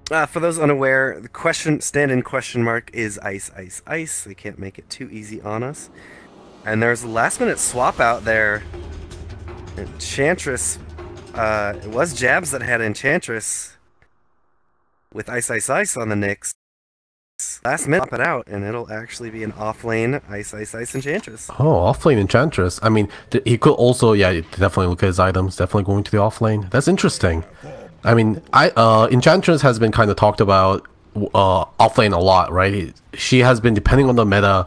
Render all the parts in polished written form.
For those unaware, the stand-in question mark is ice, ice, ice. They can't make it too easy on us. And there's a last-minute swap out there. Enchantress, it was Jabs that had Enchantress with Ice, Ice, Ice on the Nyx. Last minute, pop it out, and it'll actually be an off-lane Ice, Ice, Ice Enchantress. Oh, offlane Enchantress. I mean, he could also, yeah, definitely look at his items. Definitely going to the offlane. That's interesting. I mean, Enchantress has been kind of talked about offlane a lot, right? She has been, depending on the meta,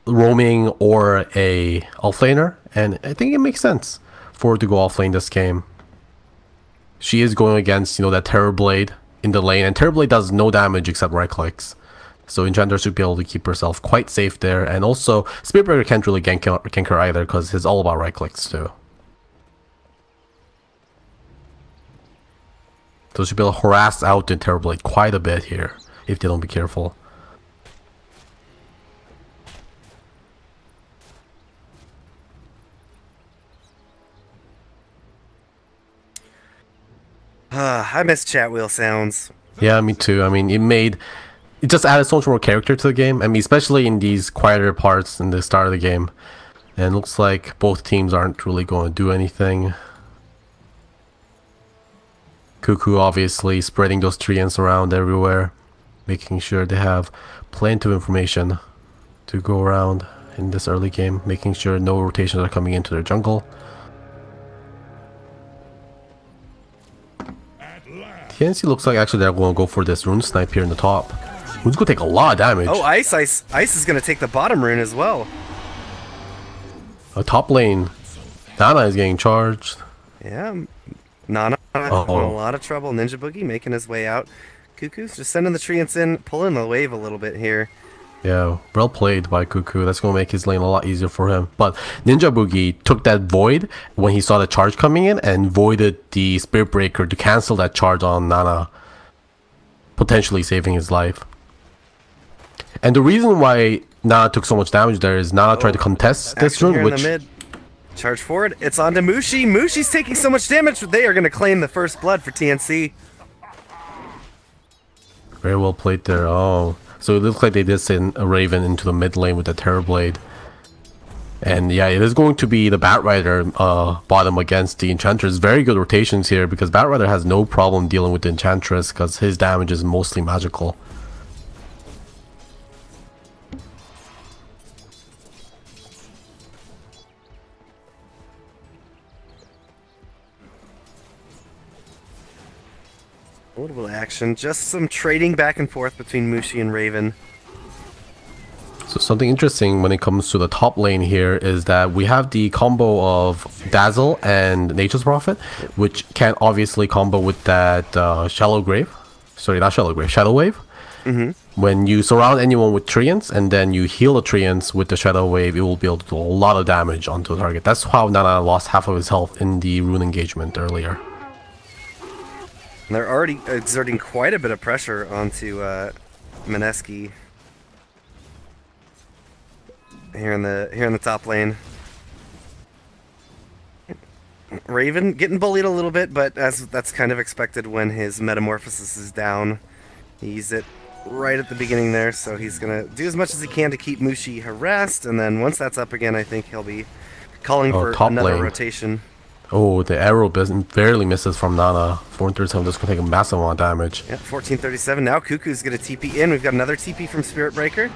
roaming or a offlaner, and I think it makes sense for her to go offlane this game. She is going against, that Terrorblade in the lane, and Terrorblade does no damage except right clicks. So Enchantress should be able to keep herself quite safe there, and also Spiritbreaker can't really gank her either because it's all about right clicks too. So she'll be able to harass out the Terrorblade quite a bit here if they don't be careful. I miss chat wheel sounds. Yeah, me too. I mean, it just added so much more character to the game. I mean, especially in these quieter parts in the start of the game. And it looks like both teams aren't really going to do anything. Cuckoo obviously spreading those treants around everywhere, making sure they have plenty of information to go around in this early game, making sure no rotations are coming into their jungle. TNC looks like actually they're going to go for this rune snipe here in the top. Rune's going to take a lot of damage. Oh, Ice is going to take the bottom rune as well. A top lane, Nana is getting charged. Yeah, Nana in a lot of trouble. Ninja Boogie making his way out. Cuckoo's just sending the treants in, pulling the wave a little bit here. Yeah, well played by Cuckoo. That's going to make his lane a lot easier for him. But Ninja Boogie took that void when he saw the charge coming in and voided the Spirit Breaker to cancel that charge on Nana, potentially saving his life. And the reason why Nana took so much damage there is Nana tried to contest this rune, which... Charge forward. It's on to Mushi. Mushi's taking so much damage. They are going to claim the first blood for TNC. Very well played there. Oh, so it looks like they did send a Raven into the mid lane with the Terrorblade. And yeah, it is going to be the Batrider bottom against the Enchantress. Very good rotations here because Batrider has no problem dealing with the Enchantress because his damage is mostly magical. A little action, just some trading back and forth between Mushi and Raven. So something interesting when it comes to the top lane here is that we have the combo of Dazzle and Nature's Prophet, which can obviously combo with that Shallow Grave. Sorry, not Shallow Grave, Shadow Wave. When you surround anyone with treants and then you heal the treants with the Shadow Wave, it will be able to do a lot of damage onto the target. That's how Nana lost half of his health in the rune engagement earlier. And they're already exerting quite a bit of pressure onto Mineski here in the top lane. Raven getting bullied a little bit, but that's kind of expected when his metamorphosis is down. He used it right at the beginning there, so he's gonna do as much as he can to keep Mushi harassed, and then once that's up again, I think he'll be calling for another rotation. Oh, the arrow barely misses from Nana. 437 just gonna take a massive amount of damage. Yeah, 1437. Now Cuckoo's gonna TP in. We've got another TP from Spirit Breaker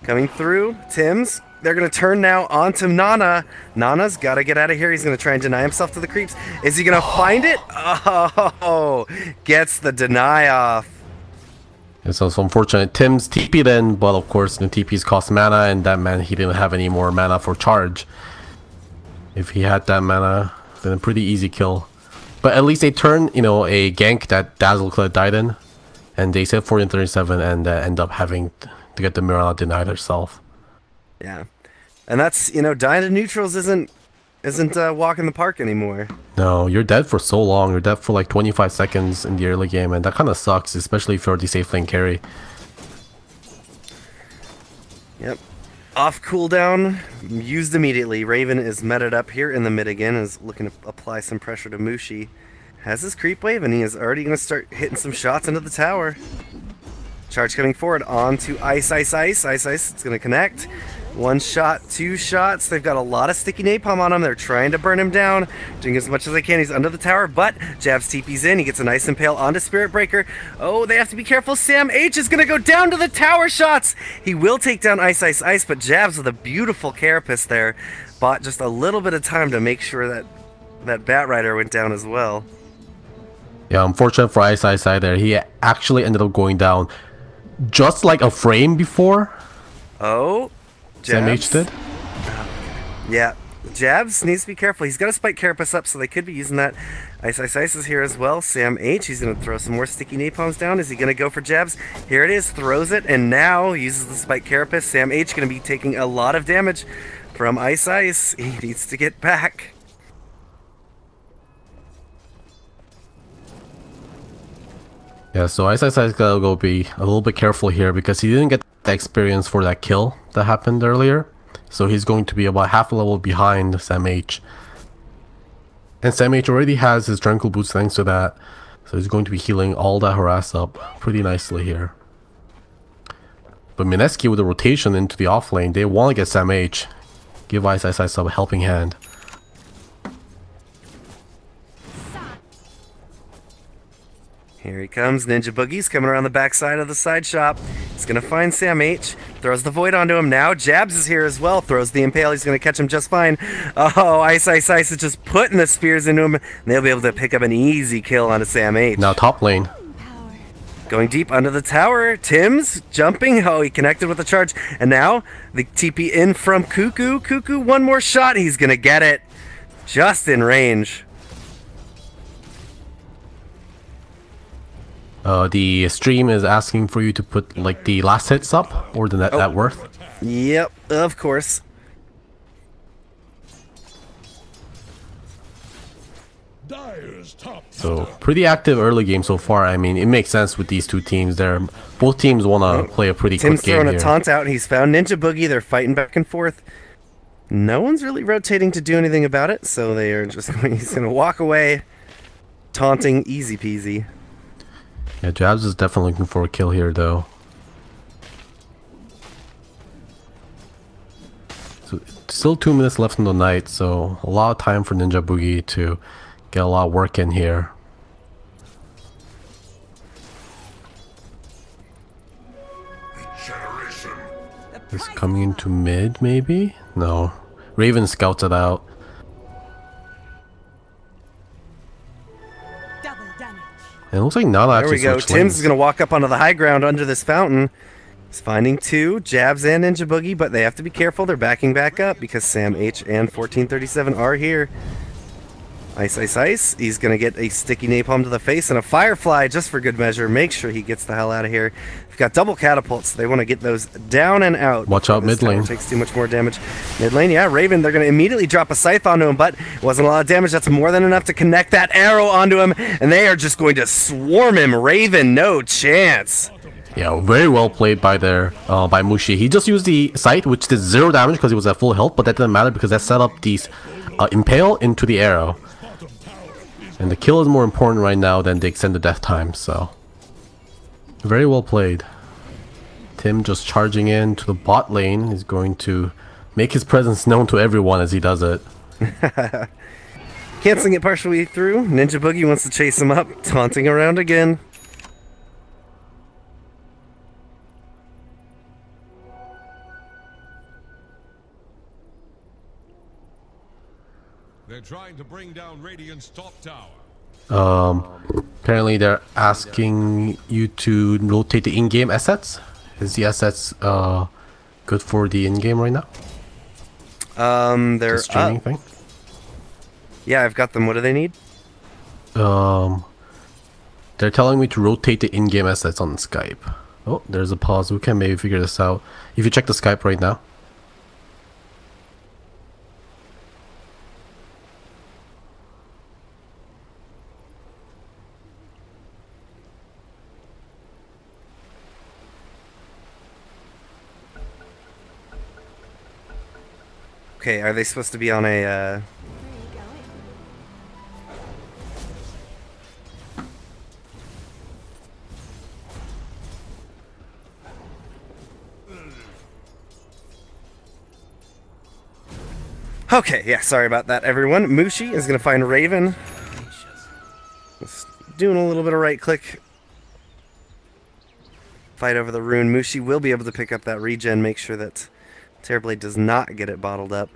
coming through. Tim's. They're gonna turn now onto Nana. Nana's gotta get out of here. He's gonna try and deny himself to the creeps. Is he gonna find it? Oh, gets the deny off. It's also unfortunate. Tim's TP then, but of course the TP's cost mana, and that meant he didn't have any more mana for charge. If he had that mana, then a pretty easy kill. But at least they turn, a gank that Dazzle could have died in, and they said 1437 and end up having to get the Mirana denied herself. Yeah, and that's dying to neutrals isn't walk in the park anymore. No, you're dead for so long. You're dead for like 25 seconds in the early game, and that kind of sucks, especially for the safe lane carry. Yep. Off cooldown, used immediately. Raven is meted up here in the mid again, is looking to apply some pressure to Mushi. has his creep wave, and he is already going to start hitting some shots into the tower. Charge coming forward onto Ice. It's going to connect. 1 shot, 2 shots. They've got a lot of sticky napalm on him. They're trying to burn him down, doing as much as they can. He's under the tower, but Jabs TP's in. He gets a nice impale onto Spirit Breaker. Oh, they have to be careful. Sam H is going to go down to the tower shots. He will take down Ice, but Jabs with a beautiful carapace there. Bought just a little bit of time to make sure that that Bat Rider went down as well. Yeah, unfortunate for Ice there. He actually ended up going down just like a frame before. Oh, Sam H did. Yeah, Jabs needs to be careful. He's got a spike carapace up, so they could be using that. Ice is here as well. Sam H, he's going to throw some more sticky napalms down. Is he going to go for Jabs? Here it is, throws it, and now uses the spike carapace. Sam H going to be taking a lot of damage from Ice. He needs to get back. Yeah, so Ice gotta go be a little bit careful here because he didn't get the experience for that kill that happened earlier. So he's going to be about half a level behind Sam H. And Sam H already has his Tranquil Boots thanks to that. So he's going to be healing all that harass up pretty nicely here. But Mineski with the rotation into the off lane, they want to get Sam H. Give Ice a helping hand. Here he comes, Ninja Boogie's coming around the backside of the side shop. He's going to find Sam H. Throws the Void onto him now. Jabs is here as well. Throws the Impale. He's going to catch him just fine. Oh, Ice is just putting the spears into him. And they'll be able to pick up an easy kill onto Sam H. Now top lane. Going deep under the tower. Tim's jumping. Oh, he connected with the charge. And now the TP in from Cuckoo. Cuckoo, one more shot. He's going to get it. Just in range. The stream is asking for you to put like the last hits up or the net worth. Yep, of course. So pretty active early game so far. I mean, it makes sense with these two teams. Both teams want to play a pretty quick game here. Tim's throwing a taunt out. He's found Ninja Boogie. They're fighting back and forth. No one's really rotating to do anything about it, so they are just he's going to walk away, taunting, easy peasy. Yeah, Jabs is definitely looking for a kill here, though. So, still 2 minutes left in the night, so a lot of time for Ninja Boogie to get a lot of work in here. He's coming into mid, maybe? No. Raven scouts it out. And it looks like Nana actually There we go. Tim's is going to walk up onto the high ground under this fountain. He's finding 2, Jabs and Ninja Boogie, but they have to be careful. They're backing back up because Sam H and 1437 are here. Ice. He's going to get a sticky napalm to the face and a Firefly just for good measure. Make sure he gets the hell out of here. We've got double catapults. They want to get those down and out. Watch out mid lane. Takes too much more damage. Mid lane, yeah, Raven, they're going to immediately drop a scythe onto him, but it wasn't a lot of damage. That's more than enough to connect that arrow onto him, and they are just going to swarm him. Raven, no chance. Yeah, very well played by by Mushi. He just used the scythe, which did 0 damage because he was at full health, but that didn't matter because that set up these impale into the arrow. And the kill is more important right now than the extended death time, so very well played. Tim just charging in to the bot lane. He's going to make his presence known to everyone as he does it. Canceling it partially through. Ninja Boogie wants to chase him up, taunting around again. They're trying to bring down Radiant's top tower. Apparently they're asking you to rotate the in-game assets. Is the assets good for the in-game right now? They're the streaming thing? Yeah, I've got them. What do they need? They're telling me to rotate the in-game assets on Skype. Oh, there's a pause. We can maybe figure this out. If you check the Skype right now. Okay, are they supposed to be on a, Okay, yeah, sorry about that, everyone. Mushi is going to find Raven. Just doing a little bit of right-click. Fight over the rune. Mushi will be able to pick up that regen, make sure that Terrorblade does not get it bottled up.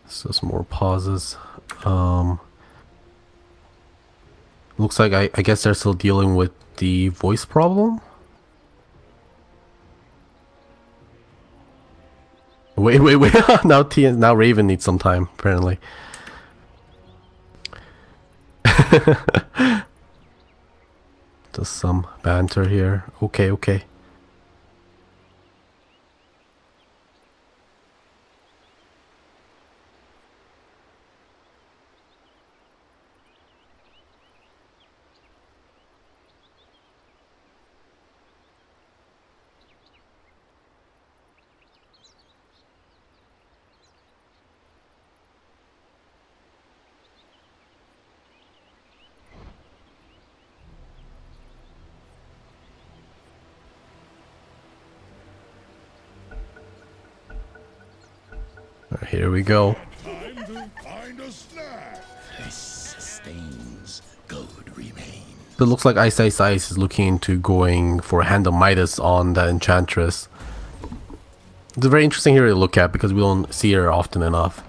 So some more pauses. Looks like I guess they're still dealing with the voice problem. Wait. now Raven needs some time, apparently. Just some banter here. Okay. Here we go. Time to find a snack. This sustains, good remain. It looks like Ice is looking into going for Hand of Midas on that Enchantress. It's very interesting here to look at because we don't see her often enough.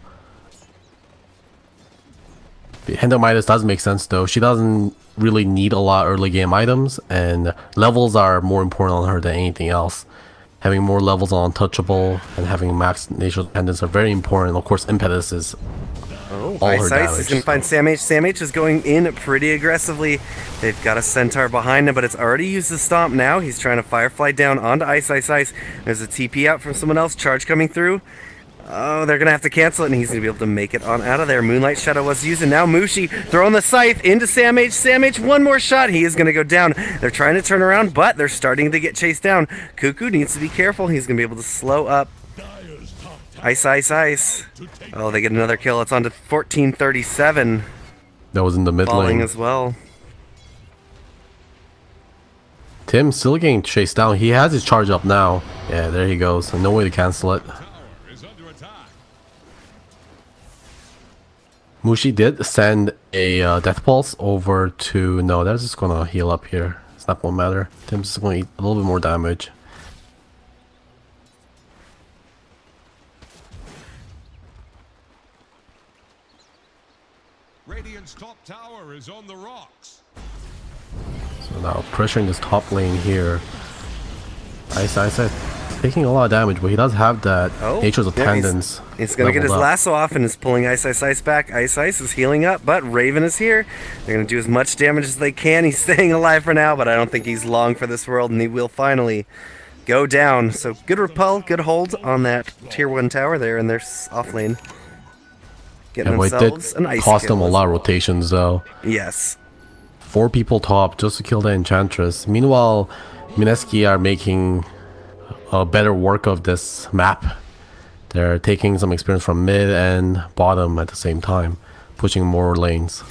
Hand of Midas does make sense though. She doesn't really need a lot of early game items, and levels are more important on her than anything else. Having more levels on Untouchable and having max Natural Dependence are very important. Of course, Impetus is all her damage. He's going to find Sam H. Sam H is going in pretty aggressively. They've got a Centaur behind him, but it's already used the Stomp now. He's trying to Firefly down onto Ice. There's a TP out from someone else. Charge coming through. Oh, they're going to have to cancel it, and he's going to be able to make it on out of there. Moonlight Shadow was used, and now Mushi throwing the Scythe into Sam H. Sam H, one more shot. He is going to go down. They're trying to turn around, but they're starting to get chased down. Cuckoo needs to be careful. He's going to be able to slow up. Ice. Oh, they get another kill. It's on to 1437. That was in the mid Falling lane as well. Tim still getting chased down. He has his charge up now. Yeah, there he goes. No way to cancel it. Mushi did send a Death Pulse over to... No, that's just gonna heal up here. It's not gonna matter. Tim's just gonna eat a little bit more damage. Radiant's top tower is on the rocks. So now pressuring this top lane here. Ice taking a lot of damage, but he does have that Nature's Attendance. He's going to get his lasso off and is pulling Ice back. Ice is healing up, but Raven is here. They're going to do as much damage as they can. He's staying alive for now, but I don't think he's long for this world, and he will finally go down. So good repel, good hold on that tier 1 tower there in their off lane. Getting themselves an ice cost kill them a lot of rotations though. Yes. 4 people top just to kill the Enchantress. Meanwhile, Mineski are making better work of this map. They're taking some experience from mid and bottom at the same time, pushing more lanes.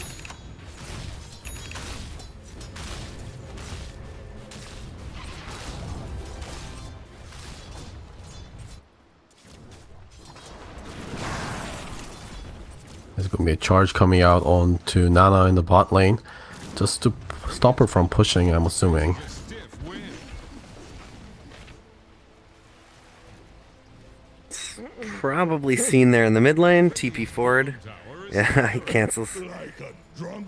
There's going to be a charge coming out onto Nana in the bot lane, just to stop her from pushing, I'm assuming. Probably seen there in the mid lane. TP forward. Yeah, he cancels.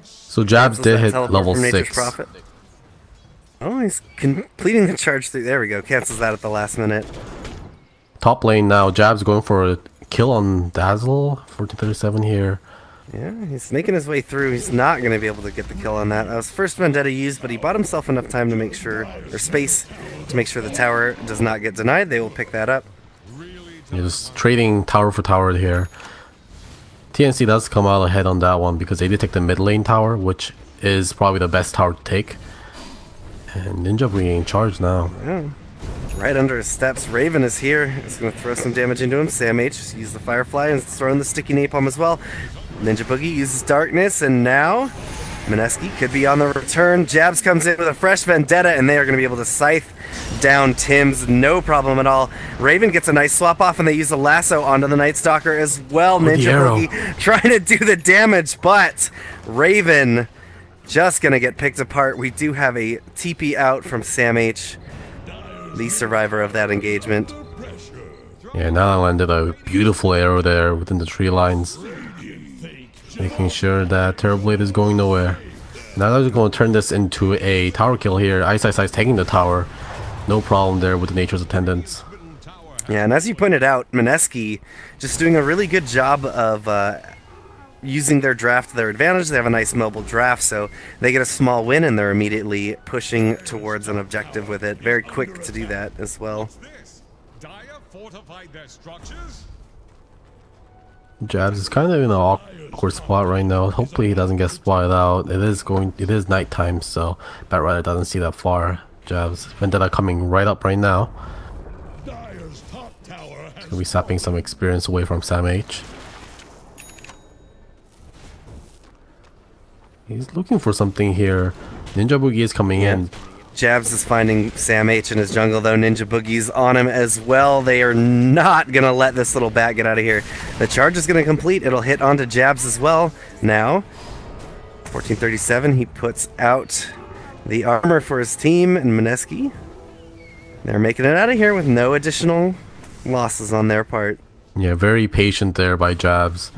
So Jabs did hit level 6. Oh, he's completing the charge through. There we go. Cancels that at the last minute. Top lane now. Jabs going for a kill on Dazzle. 1437 here. Yeah, he's making his way through. He's not going to be able to get the kill on that. That was first Vendetta used, but he bought himself enough time to make sure, or space, to make sure the tower does not get denied. They will pick that up. You're just trading tower for tower here. TNC does come out ahead on that one because they did take the mid lane tower, which is probably the best tower to take. And Ninja being in charge now. Yeah. Right under his steps. Raven is here. He's going to throw some damage into him. Sam H uses the Firefly and is throwing the sticky napalm as well. Ninja Boogie uses Darkness, and now Mineski could be on the return. Jabs comes in with a fresh vendetta, and they are going to be able to scythe down Tim's, no problem at all. Raven gets a nice swap off, and they use the lasso onto the Night Stalker as well. Ninja Boogie trying to do the damage, but Raven just going to get picked apart. We do have a TP out from Sam H, the survivor of that engagement. Yeah, now landed a beautiful arrow there within the tree lines, making sure that Terrorblade is going nowhere. Now they're going to turn this into a tower kill here. Ice taking the tower. No problem there with the Nature's Attendants. Yeah, and as you pointed out, Mineski just doing a really good job of using their draft to their advantage. They have a nice mobile draft, so they get a small win, and they're immediately pushing towards an objective with it. Very quick to do that as well. Jabs is kind of in an awkward spot right now. Hopefully he doesn't get spotted out. It is nighttime, so Batrider doesn't see that far. Jabs, Vendetta coming right up right now. Gonna be sapping some experience away from Sam H. He's looking for something here. Ninja Boogie is coming in. Jabs is finding Sam H in his jungle, though. Ninja Boogie's on him as well. They are not going to let this little bat get out of here. The charge is going to complete. It'll hit onto Jabs as well. Now, 1437, he puts out the armor for his team, and Mineski, they're making it out of here with no additional losses on their part. Yeah, very patient there by Jabs.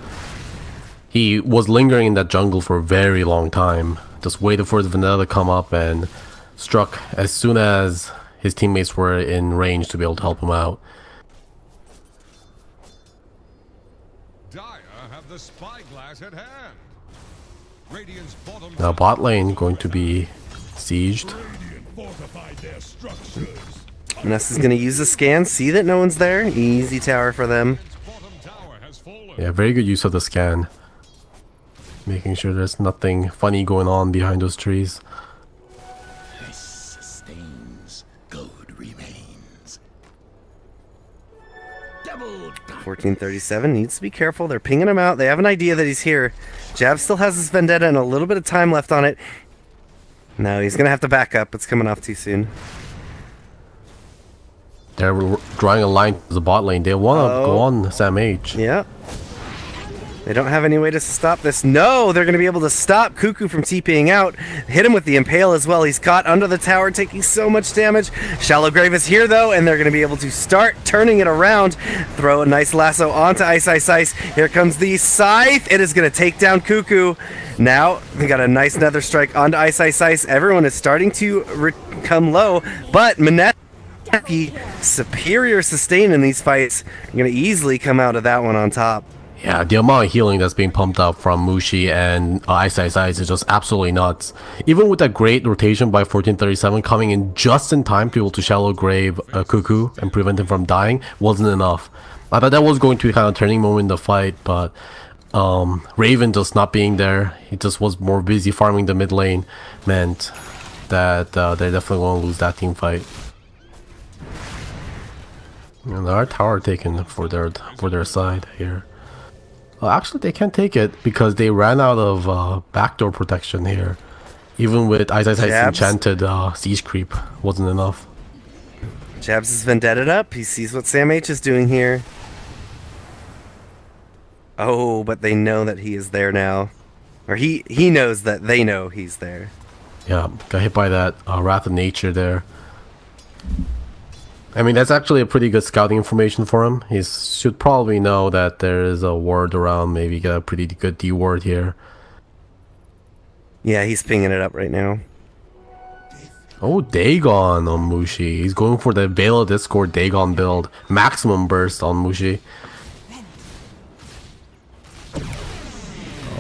He was lingering in that jungle for a very long time. Just waited for his Vendetta to come up and struck as soon as his teammates were in range to be able to help him out. Dire have the spyglass at hand. Radiant's bottom Now bot lane going to be sieged. Ness is going to use the scan, see that no one's there. Easy tower for them. Yeah, very good use of the scan. Making sure there's nothing funny going on behind those trees. 1437 needs to be careful. They're pinging him out. They have an idea that he's here. Jab still has his Vendetta and a little bit of time left on it. No, he's going to have to back up. It's coming off too soon. They're drawing a line to the bot lane. They want to go on Sam H. Yeah. They don't have any way to stop this. No, they're going to be able to stop Cuckoo from TPing out. Hit him with the Impale as well. He's caught under the tower, taking so much damage. Shallow Grave is here, though, and they're going to be able to start turning it around. Throw a nice lasso onto Ice. Here comes the Scythe. It is going to take down Cuckoo. Now, we got a nice Nether Strike onto Ice. Everyone is starting to come low, but Mineski, superior sustain in these fights. You're going to easily come out of that one on top. Yeah, the amount of healing that's being pumped up from Mushi and Ice is just absolutely nuts. Even with that great rotation by 1437 coming in just in time to be able to shallow grave Cuckoo and prevent him from dying wasn't enough. I thought that was going to be kind of a turning moment in the fight, but Raven just not being there, he just was more busy farming the mid lane, meant that they're definitely going to lose that team fight. And our tower taken for their side here. Actually, they can't take it because they ran out of backdoor protection here. Even with Ice enchanted siege creep wasn't enough. Jabs is vendetted up. He sees what Sam H is doing here. Oh, but they know that he is there now. Or he knows that they know he's there. Yeah, got hit by that Wrath of Nature there. I mean, that's actually a pretty good scouting information for him. He should probably know that there is a ward around, maybe get a pretty good D ward here. Yeah, he's pinging it up right now. Oh, Dagon on Mushi. He's going for the Veil of Discord Dagon build. Maximum burst on Mushi.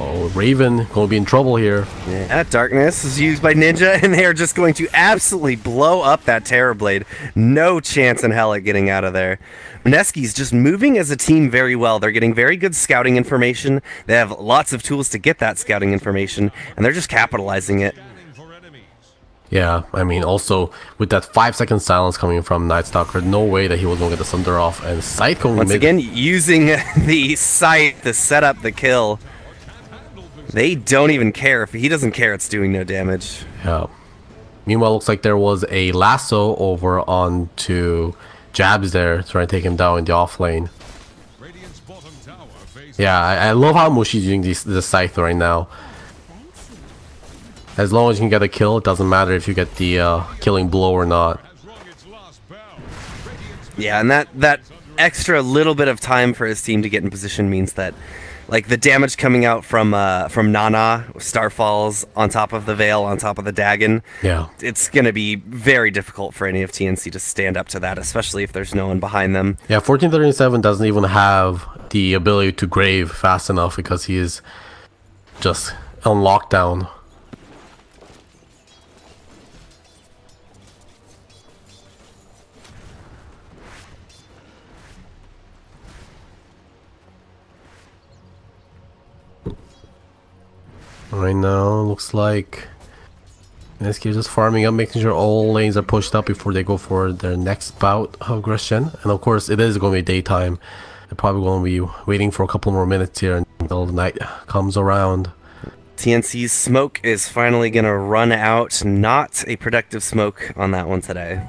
Oh, Raven going to be in trouble here. Yeah, Darkness is used by Ninja, and they are just going to absolutely blow up that Terrorblade. No chance in hell at getting out of there. Mineski's just moving as a team very well. They're getting very good scouting information. They have lots of tools to get that scouting information, and they're just capitalizing it. Yeah, I mean, also, with that 5-second silence coming from Night Stalker, no way that he was going to get the Sunder off, and Scythe going once again, using the Scythe to set up the kill. They don't even care. If he doesn't care, it's doing no damage. Yeah. Meanwhile, looks like there was a lasso over onto Jabs there, trying to take him down in the off lane. Yeah, I love how Mushi's using this scythe right now. As long as you can get a kill, it doesn't matter if you get the killing blow or not. Yeah, and that extra little bit of time for his team to get in position means that, like, the damage coming out from Nana, Starfalls on top of the Veil, on top of the Dagon, yeah, it's going to be very difficult for any of TNC to stand up to that, especially if there's no one behind them. Yeah, 1437 doesn't even have the ability to grave fast enough because he is just on lockdown. Right now, looks like Mineski is just farming up, making sure all lanes are pushed up before they go for their next bout of aggression. And of course, it is going to be daytime. They're probably going to be waiting for a couple more minutes here until the night comes around. TNC's smoke is finally going to run out. Not a productive smoke on that one today.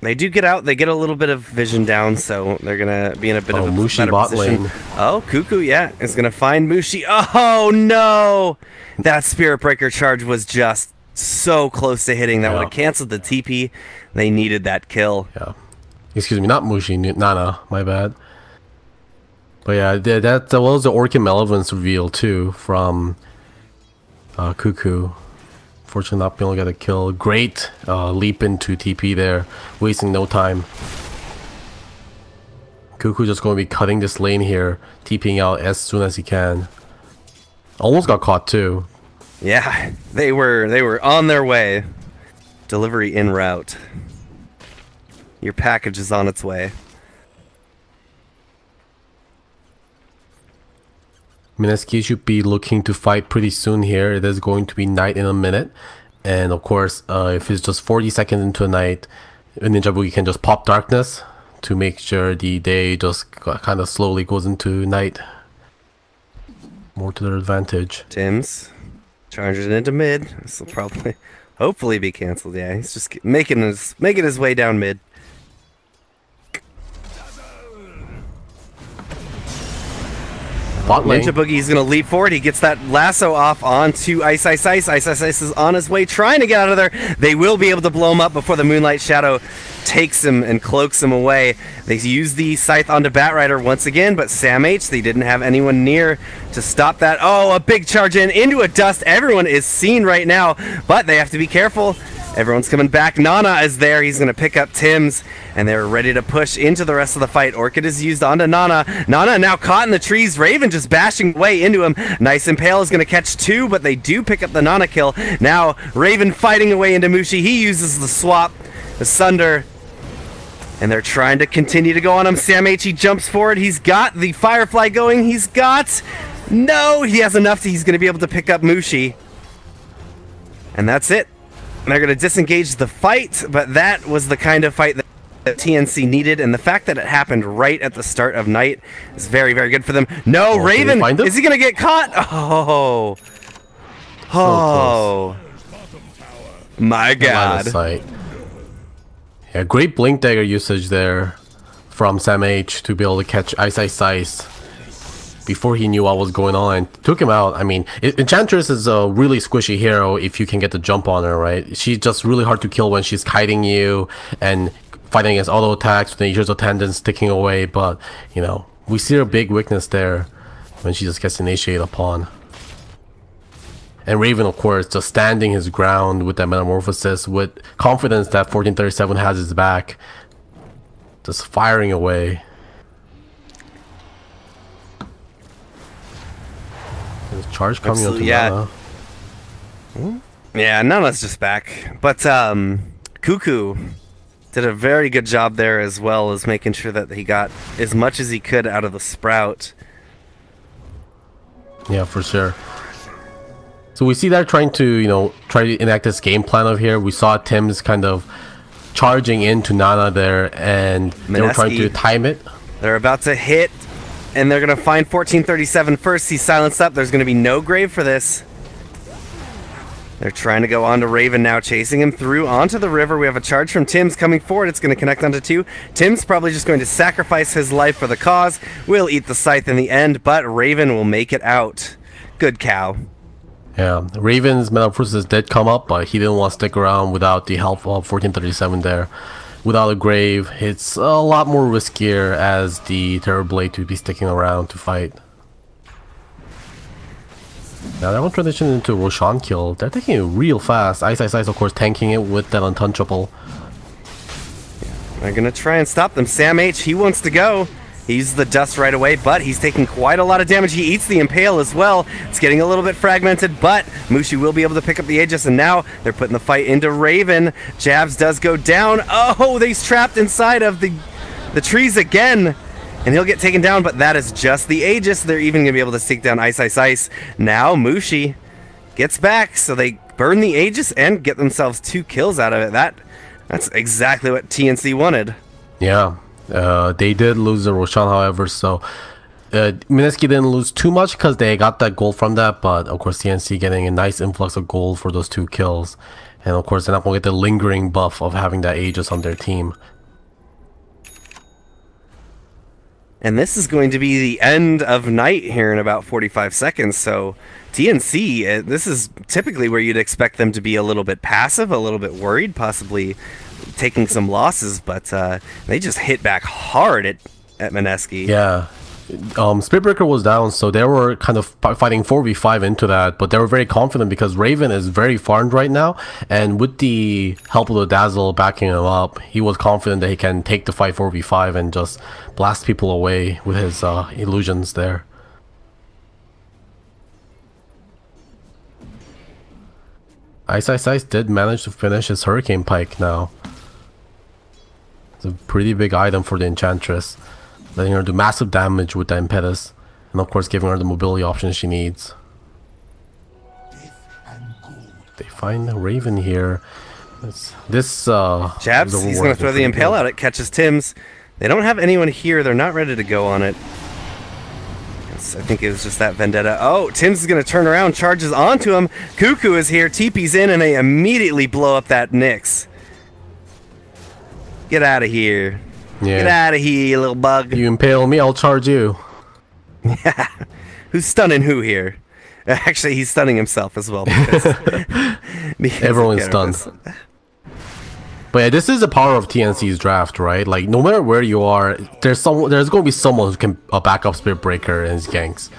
They do get out. They get a little bit of vision down, so they're going to be in a bit of a Mushi better bot position. lane. Oh, Cuckoo, yeah, is going to find Mushi. Oh, no! That Spirit Breaker charge was just so close to hitting. That would have canceled the TP. They needed that kill. Yeah. Excuse me, not Mushi, Nana, my bad. But yeah, that was the Orchid Malevolence reveal, too, from Cuckoo. Fortunately not being able to get a kill. Great leap into TP there, wasting no time. Cuckoo just going to be cutting this lane here, TPing out as soon as he can. Almost got caught too. Yeah, they were on their way. Delivery en route. Your package is on its way. Mineski should be looking to fight pretty soon here. It is going to be night in a minute. And of course, if it's just 40 seconds into a night, Ninja Boogie can just pop darkness to make sure the day just kind of slowly goes into night. More to their advantage. Tim's charges into mid. This will probably, hopefully be cancelled. Yeah, he's just making his way down mid. Ninja Boogie's gonna leap forward. He gets that lasso off onto Ice Ice Ice. Ice Ice Ice is on his way, trying to get out of there. They will be able to blow him up before the Moonlight Shadow takes him and cloaks him away. They use the scythe onto Batrider once again, but Sam H, they didn't have anyone near to stop that. Oh, a big charge into a dust. Everyone is seen right now, but they have to be careful. Everyone's coming back. Nana is there. He's going to pick up Tim's, and they're ready to push into the rest of the fight. Orchid is used onto Nana. Nana now caught in the trees. Raven just bashing way into him. Nice Impale is going to catch two, but they do pick up the Nana kill. Now Raven fighting away into Mushi. He uses the swap, the Sunder, and they're trying to continue to go on him. Sam H, he jumps forward. He's got the Firefly going. He's got... No, he has enough. He's going to be able to pick up Mushi. And that's it. They're going to disengage the fight, but that was the kind of fight that TNC needed, and the fact that it happened right at the start of night is very, very good for them. No, Raven! Is he going to get caught? Oh. Oh. My God. Yeah, great Blink Dagger usage there from Sam H to be able to catch Ice Ice Ice before he knew what was going on. Took him out. I mean, Enchantress is a really squishy hero if you can get the jump on her, right? She's just really hard to kill when she's kiting you and fighting against auto attacks with Nature's Attendants ticking away, but, you know, we see her big weakness there when she just gets initiated upon. And Raven, of course, just standing his ground with that Metamorphosis with confidence that 1437 has his back. Just firing away. There's charge coming onto Nana. Yeah, Nana's just back. But Cuckoo did a very good job there, as well as making sure that he got as much as he could out of the Sprout. Yeah, for sure. So we see that trying to, you know, try to enact this game plan of here. We saw Tim's kind of charging into Nana there, and they were trying to time it. They're about to hit, and they're going to find 1437 first. He's silenced up. There's going to be no grave for this. They're trying to go on to Raven now, chasing him through onto the river. We have a charge from Tim's coming forward. It's going to connect onto 2. Tim's probably just going to sacrifice his life for the cause. Will eat the scythe in the end, but Raven will make it out. Good cow. Yeah, Raven's Metamorphosis did come up, but he didn't want to stick around without the help of 1437 there. Without a grave, it's a lot more riskier as the Terrorblade to be sticking around to fight. Now that one transitioned into Roshan kill. They're taking it real fast. Ice, of course, tanking it with that untouchable. They're going to try and stop them. Sam H, he wants to go. He uses the dust right away, but he's taking quite a lot of damage. He eats the Impale as well. It's getting a little bit fragmented, but Mushi will be able to pick up the Aegis, and now they're putting the fight into Raven. Jabs does go down. Oh, he's trapped inside of the trees again, and he'll get taken down, but that is just the Aegis. They're even going to be able to take down Ice. Now Mushi gets back, so they burn the Aegis and get themselves 2 kills out of it. That's exactly what TNC wanted. Yeah. They did lose the Roshan, however, so Mineski didn't lose too much because they got that gold from that, but of course TNC getting a nice influx of gold for those 2 kills, and of course they're not going to get the lingering buff of having that Aegis on their team. And this is going to be the end of night here in about 45 seconds, so TNC, this is typically where you'd expect them to be a little bit passive, a little bit worried, possibly taking some losses, but they just hit back hard at Mineski. Yeah. Spiritbreaker was down, so they were kind of fighting 4v5 into that, but they were very confident because Raven is very farmed right now, and with the help of the Dazzle backing him up, he was confident that he can take the fight 4v5 and just blast people away with his illusions there. Ice did manage to finish his Hurricane Pike now. It's a pretty big item for the Enchantress, letting her do massive damage with the Impetus, and of course giving her the mobility options she needs. They find the Raven here. Jabs, he's going to throw the Impale out. It catches Tim's. They don't have anyone here. They're not ready to go on it. I think it was just that Vendetta. Oh, Tim's is going to turn around, charges onto him. Cuckoo is here, TP's in, and they immediately blow up that Nyx. Get out of here. Yeah. Get out of here, you little bug. You impale me, I'll charge you. Yeah. Who's stunning who here? Actually, he's stunning himself as well. Because everyone's stunned. But yeah, this is the power of TNC's draft, right? Like, no matter where you are, there's going to be someone who can back up Spirit Breaker and his ganks.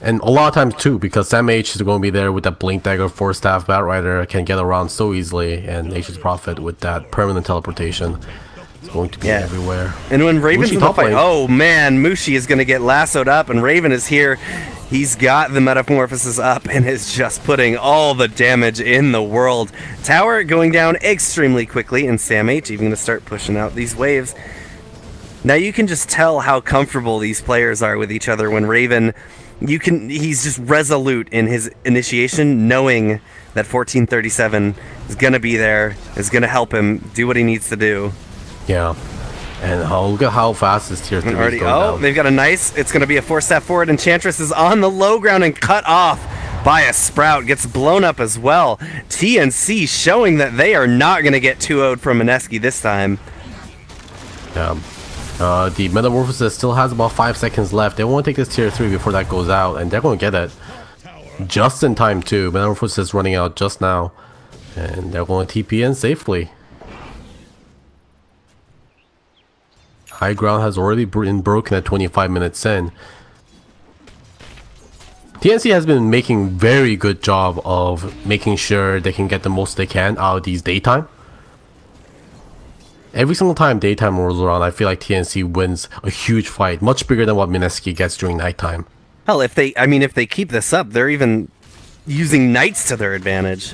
And a lot of times too, because Sam H is going to be there with that Blink Dagger, 4-staff Batrider can get around so easily, and Nature's Prophet with that permanent teleportation is going to be everywhere. And when Raven's in the fight, oh man, Mushi is going to get lassoed up, and Raven is here. He's got the Metamorphosis up and is just putting all the damage in the world. Tower going down extremely quickly, and Sam H even going to start pushing out these waves. Now you can just tell how comfortable these players are with each other when Raven, he's just resolute in his initiation, knowing that 1437 is going to be there, is going to help him do what he needs to do. Yeah. And look at how fast this tier 3 is going down. They've got a nice, it's going to be a 4-step forward. Enchantress is on the low ground and cut off by a Sprout. Gets blown up as well. TNC showing that they are not going to get 2-0'd from Mineski this time. Yeah. The Metamorphosis still has about 5 seconds left. They want to take this tier 3 before that goes out, and they're going to get it just in time too. Metamorphosis is running out just now, and they're going to TP in safely. High ground has already been broken at 25 minutes in. TNC has been making very good job of making sure they can get the most they can out of these daytime. Every single time daytime rolls around, I feel like TNC wins a huge fight, much bigger than what Mineski gets during nighttime. Hell, if they keep this up, they're even using nights to their advantage.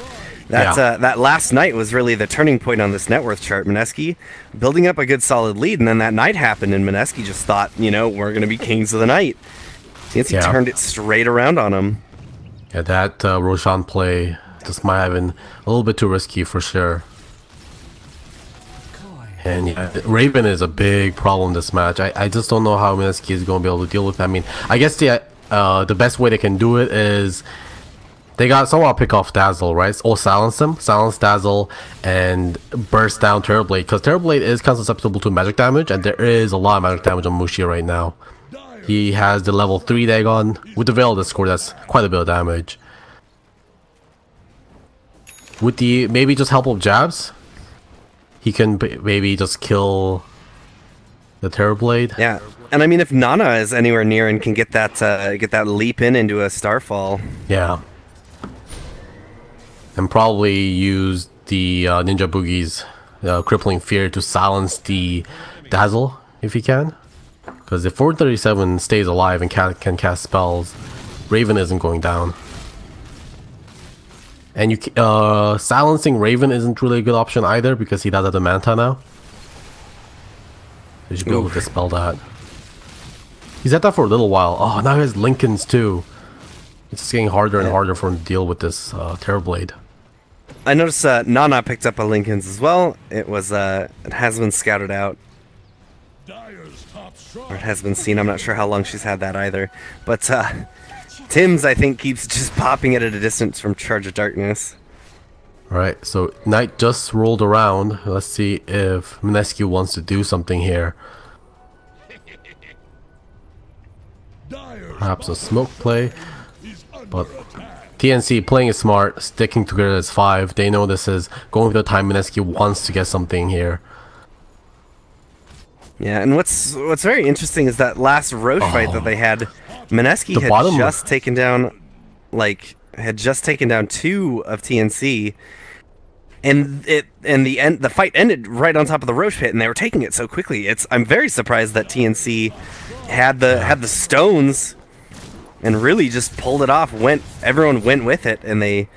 That last night was really the turning point on this net worth chart. Mineski building up a good solid lead, and then that night happened, and Mineski just thought, you know, we're going to be kings of the night. TNC turned it straight around on him. Yeah, that Roshan play just might have been a little bit too risky for sure. And yeah, Raven is a big problem this match. I just don't know how Mineski is going to be able to deal with that. I mean, I guess the best way they can do it is they got somehow pick off Dazzle, right? Or silence him, silence Dazzle, and burst down Terrorblade, because Terrorblade is kind of susceptible to magic damage, and there is a lot of magic damage on Mushi right now. He has the level 3 Dagon. With the Veil of Discord, that's quite a bit of damage. With the maybe just help of jabs, he can maybe just kill the Terrorblade. Yeah, and I mean, if Nana is anywhere near and can get that leap into a Starfall. Yeah. And probably use the Ninja Boogie's Crippling Fear to silence the Dazzle, if he can. Because if 437 stays alive and can cast spells, Raven isn't going down. And you silencing Raven isn't really a good option either, because he does have the Manta now. You should be able to dispel that. He's at that for a little while. Oh, now he has Lincolns too. It's just getting harder and harder for him to deal with this Terrorblade. I noticed Nana picked up a Lincoln's as well. It has been scouted out. Or it has been seen. I'm not sure how long she's had that either. But Tim's, I think, keeps just popping it at a distance from Charge of Darkness. Alright, so Knight just rolled around. Let's see if Mineski wants to do something here. Perhaps a smoke play. But TNC playing it smart, sticking together as 5. They know this is going for the time Mineski wants to get something here. Yeah, and what's very interesting is that last Roche fight that they had, Mineski had just taken down, had just taken down 2 of TNC, and the fight ended right on top of the Roche pit, and they were taking it so quickly. I'm very surprised that TNC had the stones and really just pulled it off. Everyone went with it, and they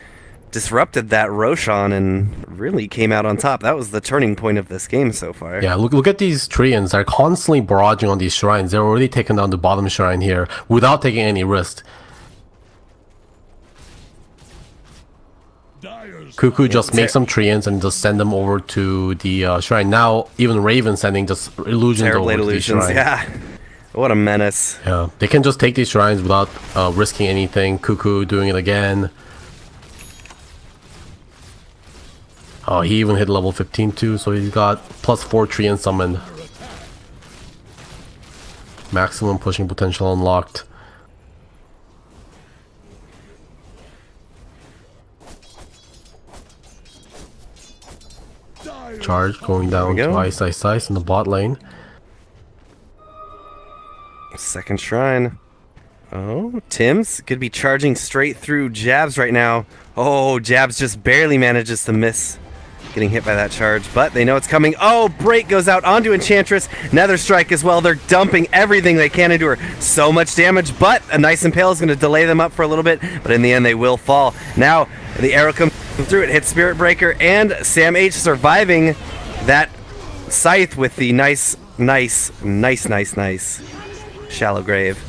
disrupted that Roshan and really came out on top. That was the turning point of this game so far. Yeah, look at these Treants. They're constantly barraging on these shrines. They're already taking down the bottom shrine here without taking any risk. Cuckoo just makes some Treants and just send them over to the shrine. Now even Raven sending just illusions over to the shrine. Yeah. What a menace. Yeah, they can just take these shrines without risking anything. Cuckoo doing it again. Oh, he even hit level 15 too, so he's got +4 Treant summoned. Maximum pushing potential unlocked. Charge going down to Ice in the bot lane. Second shrine. Oh, Tim's could be charging straight through Jabs right now. Oh, Jabs just barely manages to miss getting hit by that charge, but they know it's coming. Oh, Break goes out onto Enchantress. Nether Strike as well. They're dumping everything they can into her. So much damage, but a nice Impale is going to delay them up for a little bit, but in the end they will fall. Now, the arrow comes through. It hits Spirit Breaker, and Sam H surviving that Scythe with the nice Shallow Grave.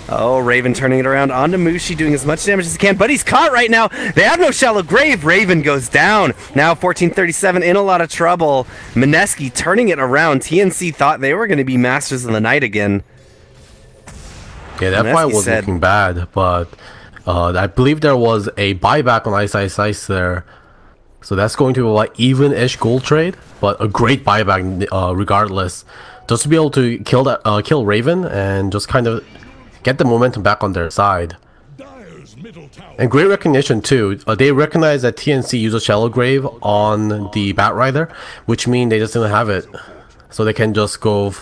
Oh, Raven turning it around onto Mushi, doing as much damage as he can, but he's caught right now. They have no Shallow Grave. Raven goes down. Now 1437 in a lot of trouble. Mineski turning it around. TNC thought they were going to be Masters of the Night again. Yeah, that fight was looking bad, but I believe there was a buyback on Ice there. So that's going to be like even-ish gold trade, but a great buyback regardless. Just to be able to kill Raven and just kind of get the momentum back on their side. And great recognition too. They recognize that TNC uses Shallow Grave on the Bat Rider, which means they just didn't have it. So they can just go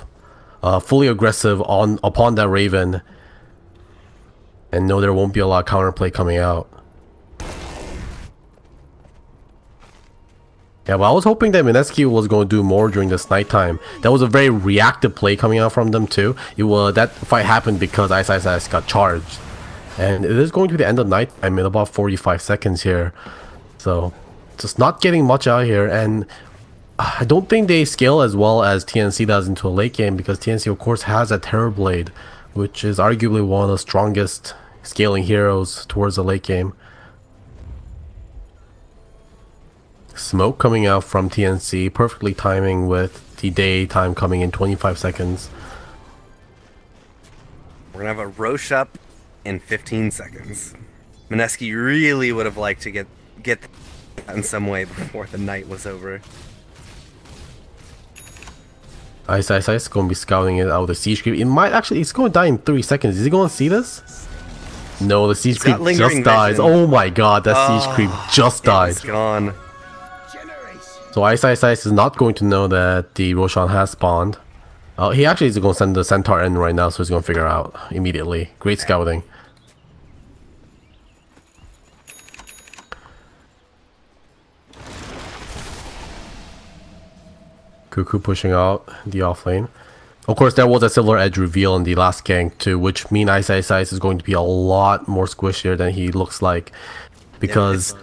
fully aggressive upon that Raven and know there won't be a lot of counterplay coming out. Yeah, well, I was hoping that Mineski was going to do more during this nighttime. That was a very reactive play coming out from them too. That fight happened because Ice got charged. And it is going to be the end of nighttime in about 45 seconds here. So, just not getting much out here. And I don't think they scale as well as TNC does into a late game, because TNC of course has a Terrorblade, which is arguably one of the strongest scaling heroes towards the late game. Smoke coming out from TNC, perfectly timing with the daytime coming in 25 seconds. We're gonna have a Roche up in 15 seconds. Mineski really would have liked to get that in some way before the night was over. Ice is going to be scouting it out of the siege creep. It might actually, it's going to die in 3 seconds. Is he going to see this? No, the siege creep just dies. Vision. Oh my god, that siege creep just died. It's gone. So Ice is not going to know that the Roshan has spawned. He actually is going to send the Centaur in right now, so he's going to figure out immediately. Great scouting. Cuckoo pushing out the offlane. Of course, there was a Silver Edge reveal in the last gank too, which means Ice is going to be a lot more squishier than he looks like. Because... Yeah,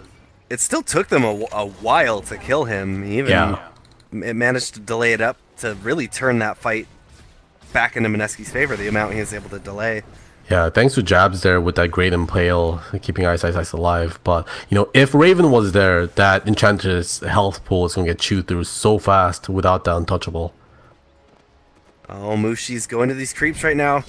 it still took them a while to kill him. It managed to delay it up to really turn that fight back into Mineski's favor, the amount he was able to delay. Yeah, thanks to Jabs there with that great impale, keeping Ice alive. But, you know, if Raven was there, that Enchantress health pool is going to get chewed through so fast without the untouchable. Oh, Mushi's going to these creeps right now.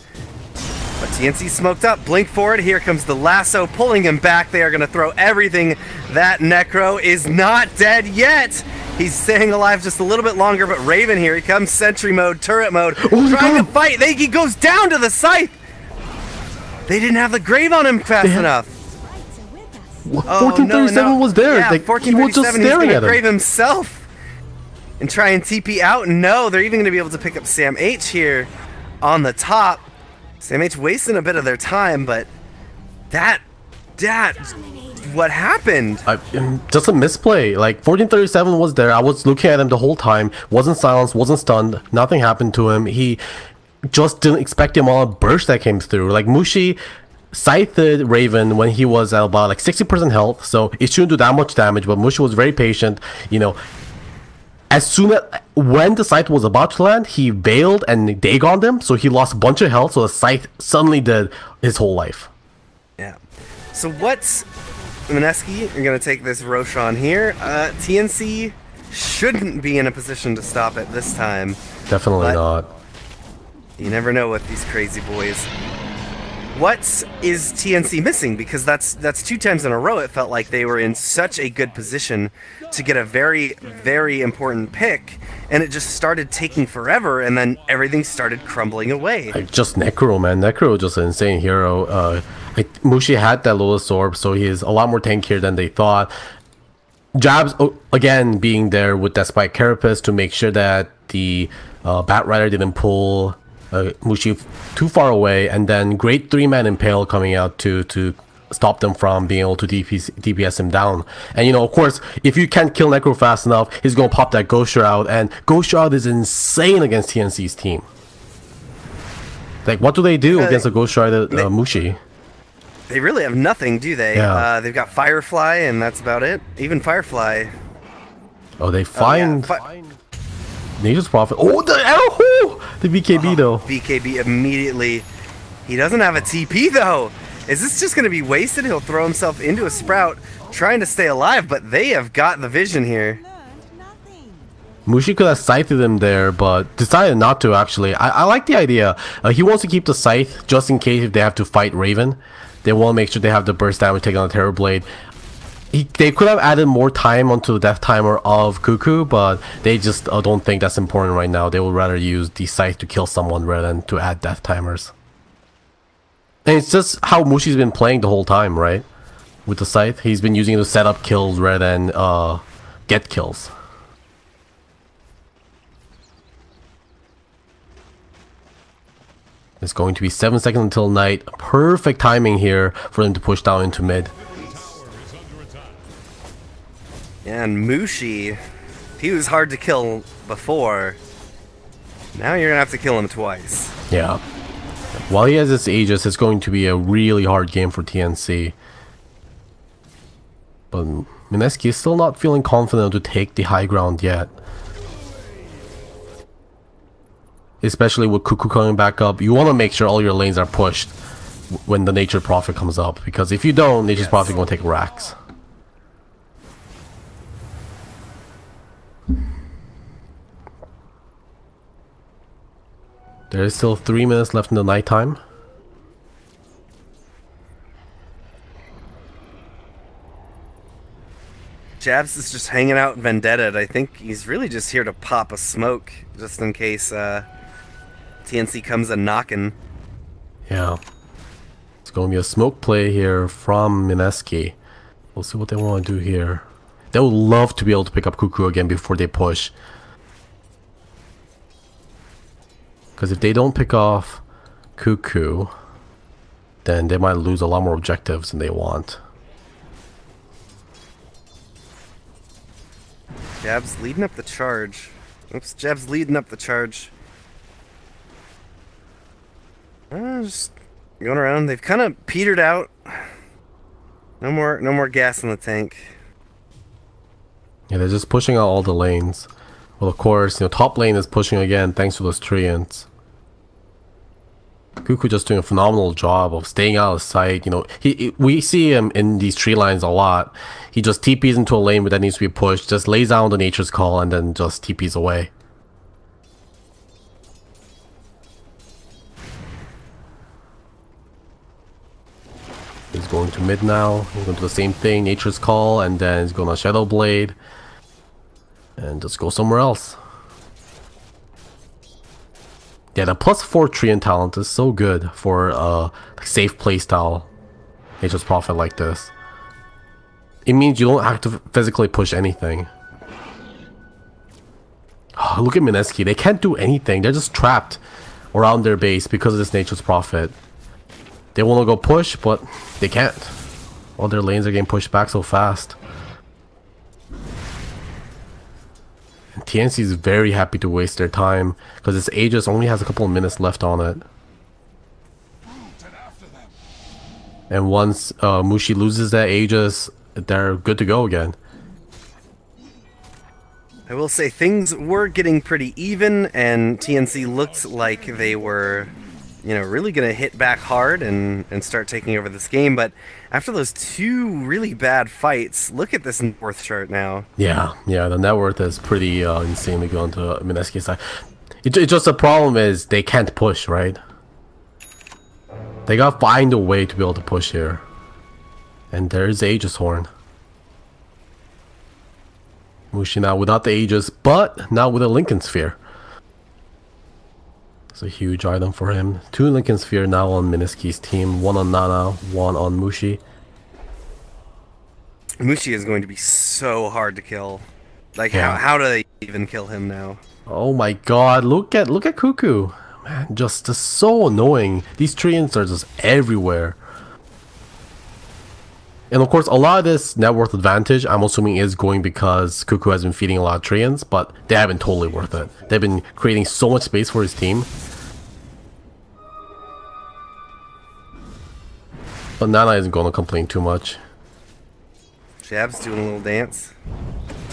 But TNC smoked up. Blink forward. Here comes the lasso, pulling him back. They are going to throw everything. That Necro is not dead yet. He's staying alive just a little bit longer, but Raven here, he comes sentry mode, turret mode, trying to fight. He goes down to the scythe. They didn't have the grave on him fast enough. 1437 was there. Yeah, he was just staring at him. Grave himself and try and TP out. No, they're even going to be able to pick up Sam H here on the top. Sam H wasting a bit of their time, but that what happened? Just a misplay. Like 1437 was there. I was looking at him the whole time. Wasn't silenced. Wasn't stunned. Nothing happened to him. He just didn't expect him on a burst that came through. Like Mushi scythed Raven when he was at about like 60% health, so it shouldn't do that much damage, but Mushi was very patient. You know, as soon as when the scythe was about to land, he bailed and Dagoned him, so he lost a bunch of health, so the scythe suddenly did his whole life. Yeah. So what's Mineski? You're gonna take this Roshan here. TNC shouldn't be in a position to stop it this time. Definitely not. You never know with these crazy boys. What is TNC missing? Because that's 2 times in a row it felt like they were in such a good position to get a very, very important pick, and it just started taking forever, and then everything started crumbling away. Like just Necro, man. Necro is just an insane hero. Mushi had that Lotus Orb, so he is a lot more tankier than they thought. Jabs, again, being there with that Spike Carapace to make sure that the Bat Rider didn't pull Mushi too far away, and then great 3-man Impale coming out to stop them from being able to DPS him down. And you know, of course, if you can't kill Necro fast enough, he's gonna pop that Ghost Shroud, and Ghost Shroud is insane against TNC's team. Like, what do they do against a Ghost Shroud Mushi? They really have nothing, do they? Yeah. They've got Firefly, and that's about it. Even Firefly. Oh, they find... Nature's Prophet. Oh, the arrow! The BKB though. BKB immediately. He doesn't have a TP though. Is this just going to be wasted? He'll throw himself into a Sprout, trying to stay alive, but they have got the vision here. Mushi could have scythed him there, but decided not to actually. I like the idea. He wants to keep the scythe just in case if they have to fight Raven. They want to make sure they have the burst damage taken on the Terror Blade. They could have added more time onto the death timer of Cuckoo, but they just don't think that's important right now. They would rather use the scythe to kill someone rather than to add death timers. And it's just how Mushi's been playing the whole time, right? With the scythe, he's been using it to set up kills rather than get kills. It's going to be 7 seconds until night. Perfect timing here for them to push down into mid. And Mushi, he was hard to kill before. Now you're gonna have to kill him twice. Yeah. While he has his Aegis, it's going to be a really hard game for TNC. But Mineski is still not feeling confident to take the high ground yet. Especially with Cuckoo coming back up, you want to make sure all your lanes are pushed when the Nature Prophet comes up. Because if you don't, Nature's Prophet is going to take racks. There is still 3 minutes left in the nighttime. Jabs is just hanging out Vendetta. I think he's really just here to pop a smoke, just in case TNC comes a knocking. Yeah. It's going to be a smoke play here from Mineski. We'll see what they want to do here. They would love to be able to pick up Cuckoo again before they push. Because if they don't pick off Cuckoo, then they might lose a lot more objectives than they want. Jab's leading up the charge. Oops, Jab's leading up the charge. Just going around. They've kind of petered out. No more gas in the tank. Yeah, they're just pushing out all the lanes. Well, of course, top lane is pushing again thanks to those treants. Cuckoo just doing a phenomenal job of staying out of sight. We see him in these tree lines a lot. He just TPs into a lane that needs to be pushed, just lays down the Nature's Call, and then just TPs away. He's going to mid now. He's going to do the same thing, Nature's Call, and then he's going to Shadow Blade. And just go somewhere else. Yeah, the +4 Treant talent is so good for safe playstyle Nature's Prophet like this. It means you don't have to physically push anything. Oh, look at Mineski. They can't do anything. They're just trapped around their base because of this Nature's Prophet. They want to go push, but they can't. All their lanes are getting pushed back so fast. And TNC is very happy to waste their time because this Aegis only has a couple of minutes left on it. And once Mushi loses that Aegis, they're good to go again. I will say things were getting pretty even, and TNC looked like they were, really going to hit back hard and start taking over this game. But after those two really bad fights, look at this net worth chart now. Yeah, the net worth is pretty insanely going to Mineski's side. It's just the problem is they can't push, right? They gotta find a way to be able to push here. And there's Aegis Horn. Mushi now without the Aegis, but now with a Lincoln Sphere. It's a huge item for him. 2 Lincoln Sphere now on Mineski's team. 1 on Nana, 1 on Mushi. Mushi is going to be so hard to kill. Like, yeah. How do they even kill him now? Oh my god, look at Cuckoo. Man, just so annoying. These treants are just everywhere. And of course, a lot of this net worth advantage, I'm assuming, is going because Cuckoo has been feeding a lot of treants, but they have been totally worth it. They've been creating so much space for his team. But Nana isn't going to complain too much. Jab's doing a little dance.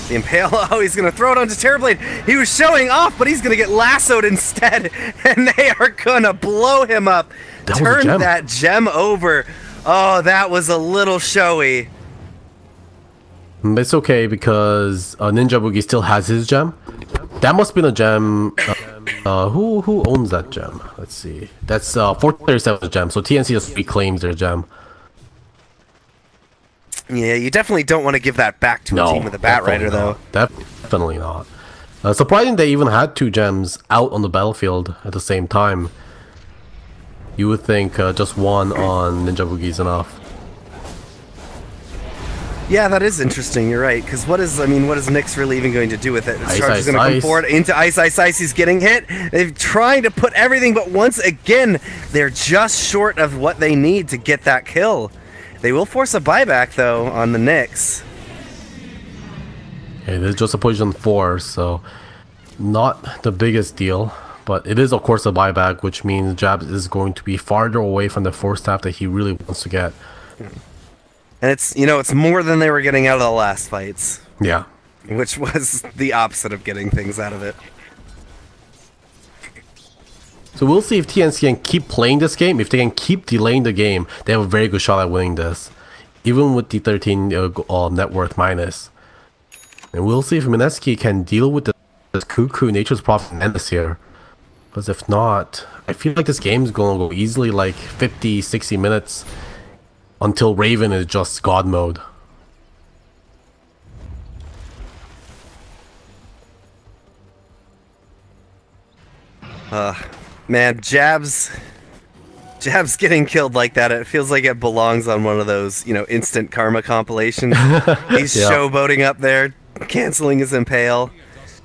The Impale, oh, he's going to throw it onto Terrorblade. He was showing off, but he's going to get lassoed instead. And they are going to blow him up. Turn that gem over. Oh, that was a little showy. It's okay because Ninja Boogie still has his gem. That must have been a gem. Who owns that gem? Let's see. That's 437's gem. So TNC just reclaims their gem. Yeah, you definitely don't want to give that back to a team with a Bat Rider, though. Definitely not. Surprising they even had 2 gems out on the battlefield at the same time. You would think just 1 on Ninja Boogie is enough. Yeah, that is interesting. You're right. Because what is Nyx really even going to do with it? His charge is going to come forward into Ice. He's getting hit. They're trying to put everything, but once again, they're just short of what they need to get that kill. They will force a buyback, though, on the Nyx. Okay, this is just a position 4, so not the biggest deal. But it is, of course, a buyback, which means Jabs is going to be farther away from the 4 staff that he really wants to get. And it's more than they were getting out of the last fights. Yeah. Which was the opposite of getting things out of it. So we'll see if TNC can keep playing this game. If they can keep delaying the game, they have a very good shot at winning this. Even with the 13 net worth minus. And we'll see if Mineski can deal with this Cuckoo Nature's Prophet Menace here. Because if not, I feel like this game's going to go easily like 50, 60 minutes until Raven is just God mode. Man, Jab's getting killed like that. It feels like it belongs on one of those, you know, instant karma compilations. He's showboating up there, canceling his impale,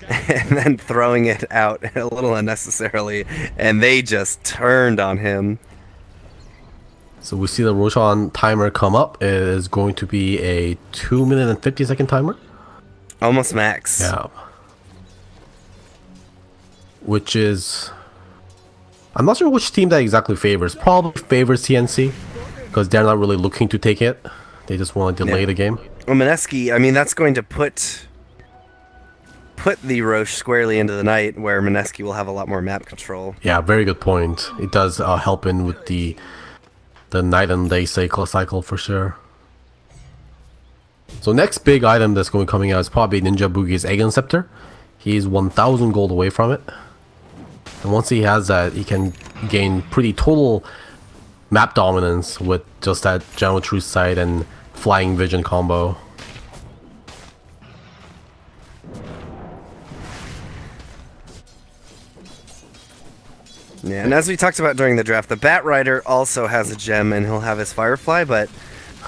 and then throwing it out a little unnecessarily, and they just turned on him. So we see the Roshan timer come up. It is going to be a 2-minute and 50-second timer. Almost max. Yeah. Which is... I'm not sure which team that exactly favors. Probably favors TNC, because they're not really looking to take it. They just want to delay the game. Well, Mineski, I mean, that's going to put the Roche squarely into the night, where Mineski will have a lot more map control. Yeah, very good point. It does help in with the night and day cycle for sure. So next big item that's going to be coming out is probably Ninja Boogie's Egg Scepter. He's 1,000 gold away from it. And once he has that, he can gain pretty total map dominance with just that General Truth Sight and Flying Vision combo. Yeah, and as we talked about during the draft, the Bat Rider also has a gem, and he'll have his Firefly, but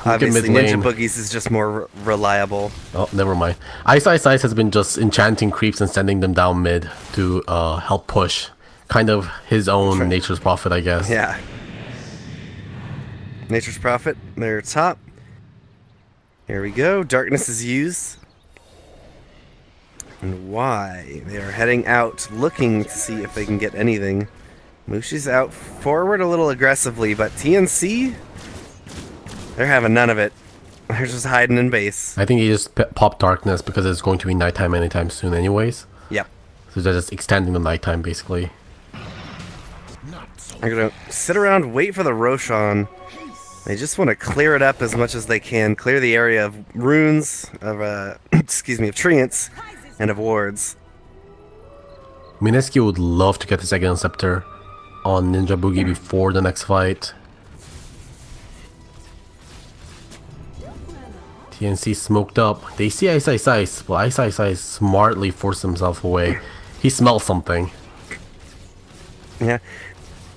obviously Ninja Boogie's is just more reliable. Oh, never mind. Ice has been just enchanting creeps and sending them down mid to help push. Kind of his own Nature's Prophet, I guess. Yeah. Nature's Prophet, they're top. Here we go. Darkness is used. And why? They are heading out, looking to see if they can get anything. Mushi's out forward a little aggressively, but TNC, they're having none of it. They're just hiding in base. I think he just popped Darkness because it's going to be nighttime anytime soon anyways. Yep. So they're just extending the nighttime, basically. They're going to sit around, wait for the Roshan. They just want to clear it up as much as they can. Clear the area of runes, of, excuse me, of treants, and of wards. Mineski would love to get this Egg Scepter on Ninja Boogie before the next fight. TNC smoked up. They see Ice, but Ice smartly forced himself away. He smells something. Yeah.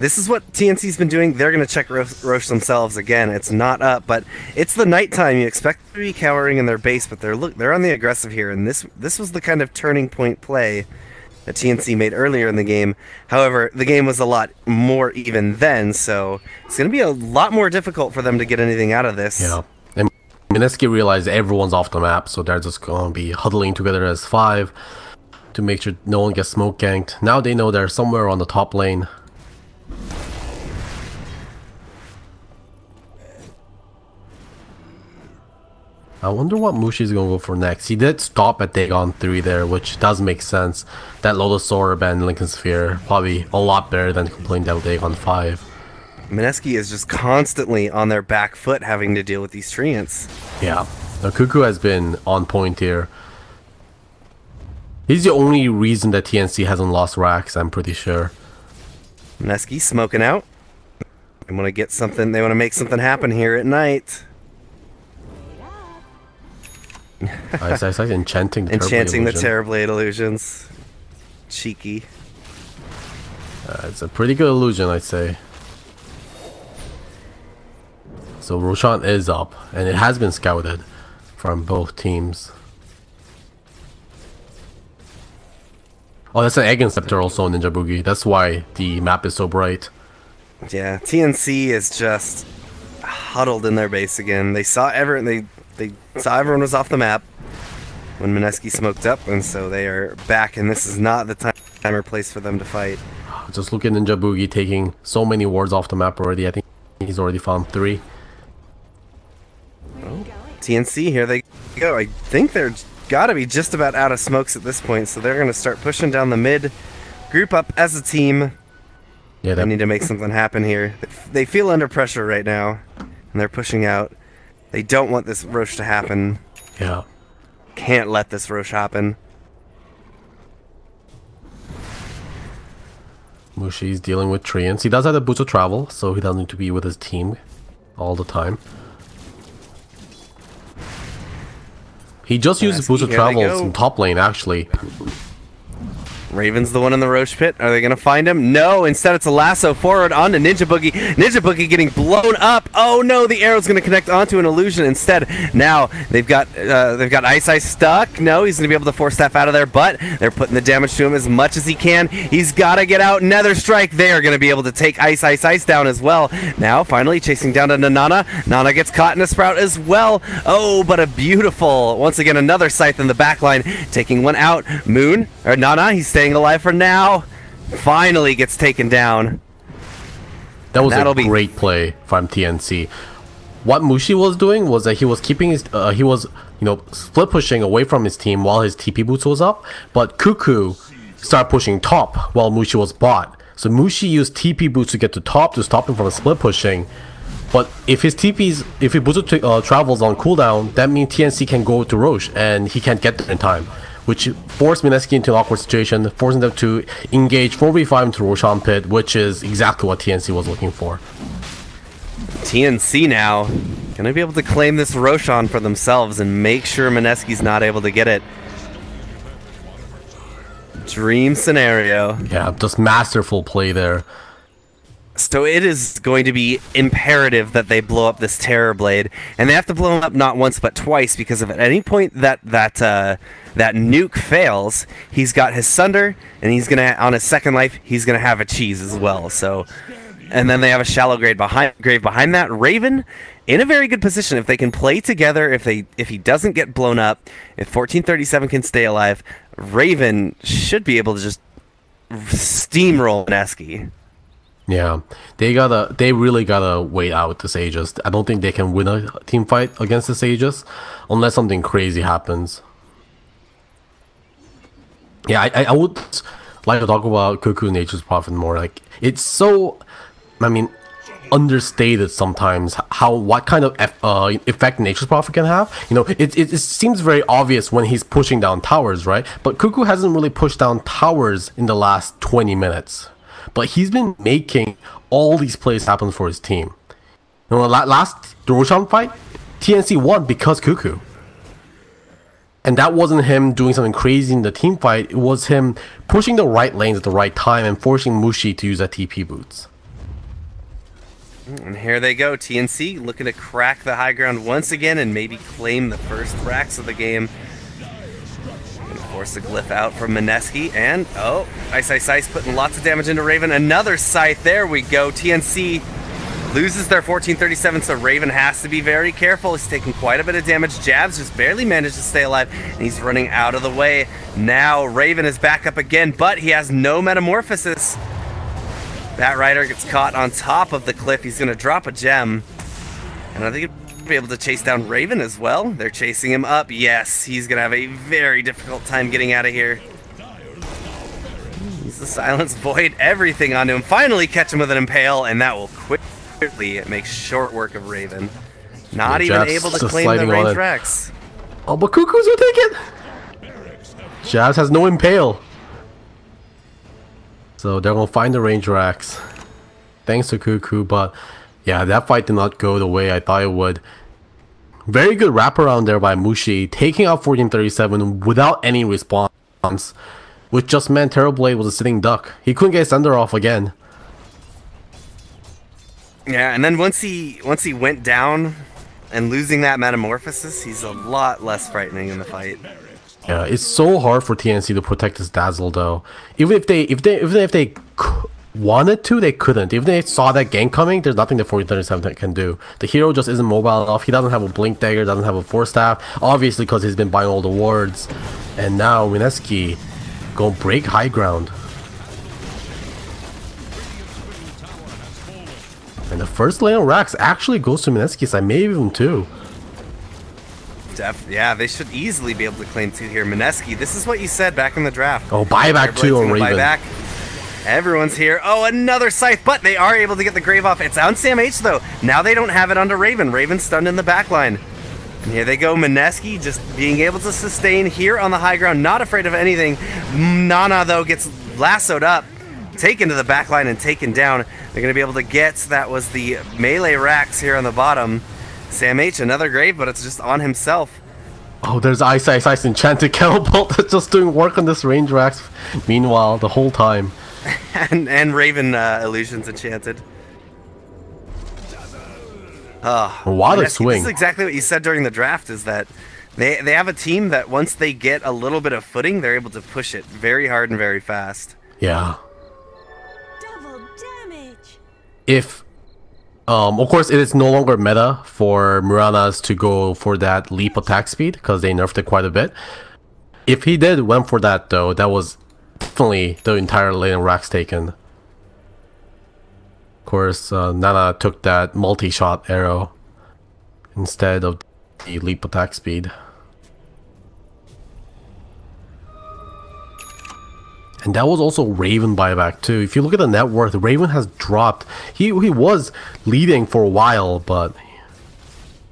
This is what TNC's been doing. They're going to check Roche themselves again. It's not up, but it's the nighttime. You expect them to be cowering in their base, but they're on the aggressive here, and this was the kind of turning point play that TNC made earlier in the game. However, the game was a lot more even then, so it's going to be a lot more difficult for them to get anything out of this. Yeah. And Mineski realized everyone's off the map, so they're just going to be huddling together as 5 to make sure no one gets smoke ganked. Now they know they're somewhere on the top lane. I wonder what Mushi's going to go for next. He did stop at Dagon 3 there, which does make sense. That Lotus Orb and Lincoln Sphere probably a lot better than playing down Dagon 5. Mineski is just constantly on their back foot having to deal with these treants. Yeah. Now Cuckoo has been on point here. He's the only reason that TNC hasn't lost racks, I'm pretty sure. Mineski smoking out. They want to get something, they want to make something happen here at night. Ice enchanting the Terrorblade illusions. Cheeky. It's a pretty good illusion, I'd say. So Roshan is up, and it has been scouted from both teams. Oh, that's an Egg Scepter also in Ninja Boogie. That's why the map is so bright. Yeah, TNC is just huddled in their base again. They saw everyone. They saw everyone was off the map when Mineski smoked up, and so they are back. And this is not the time or place for them to fight. Just look at Ninja Boogie taking so many wards off the map already. I think he's already found 3. Oh, TNC, here they go. I think they're got to be just about out of smokes at this point, so they're going to start pushing down the mid. Group up as a team. Yeah, they need to make something happen here. They feel under pressure right now, and they're pushing out. They don't want this Roche to happen. Yeah. Can't let this Roche happen. Mushi's dealing with Treants. He does have the boots of travel, so he doesn't need to be with his team all the time. He just uses boots of travel in top lane, actually. Raven's the one in the Roche pit. Are they going to find him? No. Instead, it's a lasso forward onto Ninja Boogie. Ninja Boogie getting blown up. Oh no, the arrow's going to connect onto an illusion instead. Now they've got Ice stuck. No, he's going to be able to force staff out of there, but they're putting the damage to him as much as he can. He's got to get out. Nether Strike. They are going to be able to take Ice down as well. Now, finally chasing down to Nana. Nana gets caught in a sprout as well. Oh, but a beautiful, once again, another Scythe in the backline, taking one out. Moon, or Nana, he's staying alive for now. Finally gets taken down. That was a great play from TNC. What Mushi was doing was that he was keeping his split pushing away from his team while his TP boots was up, but Cuckoo started pushing top while Mushi was bot. So Mushi used TP boots to get to top to stop him from split pushing. But if his boots travels on cooldown, that means TNC can go to Roche and he can't get there in time, which forced Mineski into an awkward situation, forcing them to engage 4v5 into Roshan Pit, which is exactly what TNC was looking for. TNC now going to be able to claim this Roshan for themselves and make sure Mineski's not able to get it. Dream scenario. Yeah, just masterful play there. So it is going to be imperative that they blow up this Terror Blade, and they have to blow him up not once but twice, because if at any point that nuke fails, he's got his Sunder, and he's gonna, on his second life, he's gonna have a cheese as well. So, and then they have a shallow grave behind that. Raven in a very good position if they can play together. If he doesn't get blown up, if 1437 can stay alive, Raven should be able to just steamroll Mineski. Yeah, they really gotta wait out the Sages. I don't think they can win a team fight against the Sages unless something crazy happens. Yeah, I would like to talk about Cuckoo Nature's Prophet more. Like, it's so, I mean, understated sometimes what kind of effect Nature's Prophet can have. You know, it seems very obvious when he's pushing down towers, right? But Cuckoo hasn't really pushed down towers in the last 20 minutes. But he's been making all these plays happen for his team. You know, the Roshan fight, TNC won because Cuckoo. And that wasn't him doing something crazy in the team fight. It was him pushing the right lanes at the right time and forcing Mushi to use that TP boots. And here they go. TNC looking to crack the high ground once again and maybe claim the first racks of the game. Force the glyph out from Mineski, and oh, Ice putting lots of damage into Raven. Another Scythe, there we go. TNC loses their 1437, so Raven has to be very careful. He's taking quite a bit of damage. Jabs just barely managed to stay alive, and he's running out of the way. Now Raven is back up again, but he has no metamorphosis. Bat Rider gets caught on top of the cliff. He's going to drop a gem, and I think be able to chase down Raven as well. They're chasing him up. Yes, he's gonna have a very difficult time getting out of here. Use the Silence Void, everything onto him. Finally catch him with an Impale, and that will quickly make short work of Raven. Not even able to claim the range Rex. Oh, but Cuckoo's will take it. Jazz has no Impale, so they're gonna find the range racks. Thanks to Cuckoo, but yeah, that fight did not go the way I thought it would. Very good wraparound there by Mushi, taking out 1437 without any response, which just meant Terrorblade was a sitting duck. He couldn't get Sunder off again. Yeah, and then once he went down and losing that metamorphosis, he's a lot less frightening in the fight. Yeah, it's so hard for TNC to protect his Dazzle though. Even if they wanted to, they couldn't. If they saw that gank coming, there's nothing that 1437 can do. The hero just isn't mobile enough. He doesn't have a blink dagger, doesn't have a force staff, obviously because he's been buying all the wards. And now Mineski gonna break high ground. And the first lane of racks actually goes to Mineski's side, maybe even two. Yeah, they should easily be able to claim two here. Mineski, this is what you said back in the draft. Oh, buyback two on Raven. Buyback. Everyone's here. Oh, another Scythe, but they are able to get the Grave off. It's on Sam H, though. Now they don't have it onto Raven. Raven's stunned in the backline. And here they go. Mineski just being able to sustain here on the high ground. Not afraid of anything. Nana, though, gets lassoed up. taken to the back line and taken down. They're going to be able to get, that was the melee racks here on the bottom. Sam H, another grave, but it's just on himself. Oh, there's Ice Enchanted Kettlebolt that's just doing work on this range racks. Meanwhile, the whole time. and Raven Illusions Enchanted. What a swing. This is exactly what you said during the draft, is that they have a team that once they get a little bit of footing, they're able to push it very hard and very fast. Yeah. Double damage. If, of course, it is no longer meta for Muranas to go for that leap attack speed, because they nerfed it quite a bit. If he went for that, though, that was definitely the entire lane racks taken. Of course, Nana took that multi-shot arrow instead of the leap attack speed. And that was also Raven buyback too. If you look at the net worth, Raven has dropped. He was leading for a while, but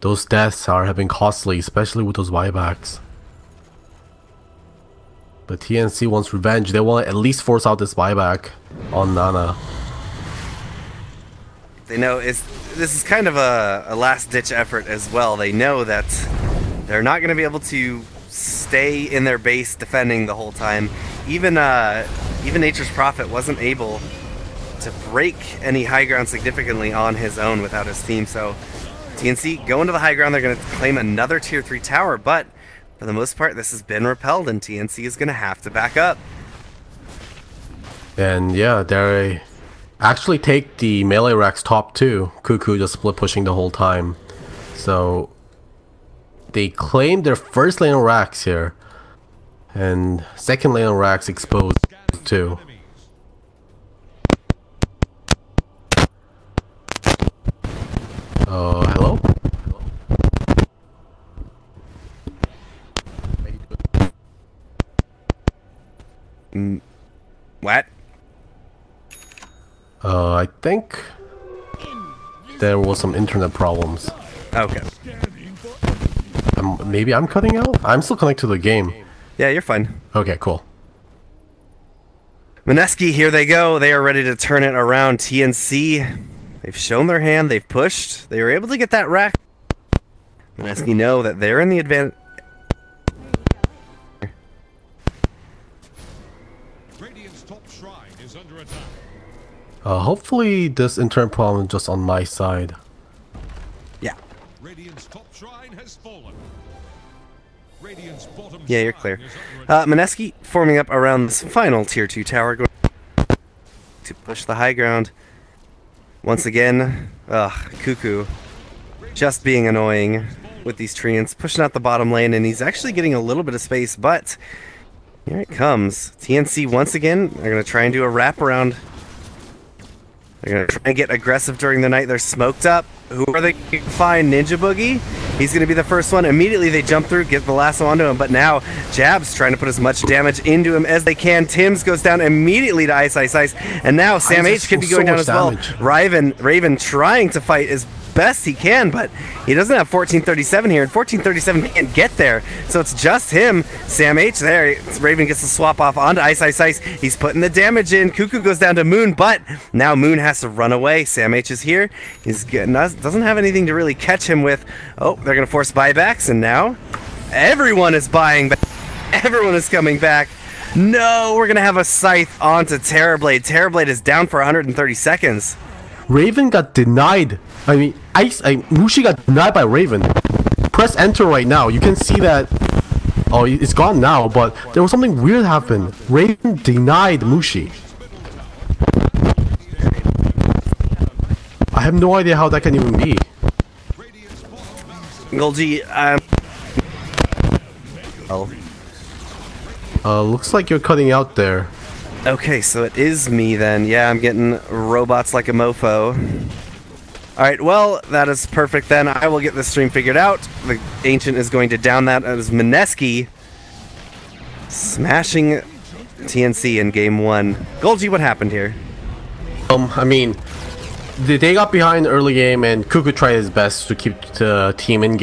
those deaths have been costly, especially with those buybacks. But TNC wants revenge. They want to at least force out this buyback on Nana. They know this is kind of a last-ditch effort as well. They know that they're not going to be able to stay in their base defending the whole time. Even Nature's Prophet wasn't able to break any high ground significantly on his own without his team. So TNC going to the high ground. They're going to claim another tier 3 tower, but for the most part, this has been repelled, and TNC is going to have to back up. And yeah, they actually take the melee racks top 2. Cuckoo just split pushing the whole time. So they claim their first lane of racks here. And second lane of racks exposed too. Hello? What? I think there was some internet problems. Okay. Maybe I'm cutting out? I'm still connected to the game. Yeah, you're fine. Okay, cool. Mineski, here they go. They are ready to turn it around. TNC, they've shown their hand. They've pushed. They were able to get that rack. Mineski know that they're in the advantage. Radiant's top shrine is under attack. Hopefully this internet problem is just on my side. Yeah. Radiant's top shrine has fallen. Radiant's bottom Yeah, you're clear. Mineski forming up around this final tier 2 tower, going to push the high ground. Once again, Cuckoo just being annoying with these treants, pushing out the bottom lane, and he's actually getting a little bit of space, but here it comes. TNC once again, they're going to try and do a wraparound. They're going to try and get aggressive during the night. They're smoked up. Who are they going to find? Ninja Boogie? He's going to be the first one. Immediately they jump through, get the lasso onto him, but now Jab's trying to put as much damage into him as they can. Tims goes down immediately to Ice, and now Sam H could be going down as well. Raven trying to fight as best he can, but he doesn't have 1437 here, and 1437 can't get there, so it's just him. Sam H there. Raven gets the swap off onto Ice. He's putting the damage in. Cuckoo goes down to Moon, but now Moon has to run away. Sam H is here. He's doesn't have anything to really catch him with. Oh, they're gonna force buybacks, and now everyone is buying back. Everyone is coming back. No, we're gonna have a scythe onto Terrorblade. Terrorblade is down for 130 seconds. Raven got denied. I mean, Mushi got denied by Raven. Press enter right now. You can see that. Oh, it's gone now, but there was something weird happen. Raven denied Mushi. I have no idea how that can even be. Golgi, looks like you're cutting out there. Okay, so it is me then. Yeah, I'm getting robots like a mofo. Alright, well, that is perfect then. I will get this stream figured out. The Ancient is going to down that as Mineski smashing TNC in game 1. Golgi, what happened here? I mean, they got behind early game and Cuckoo tried his best to keep the team in game.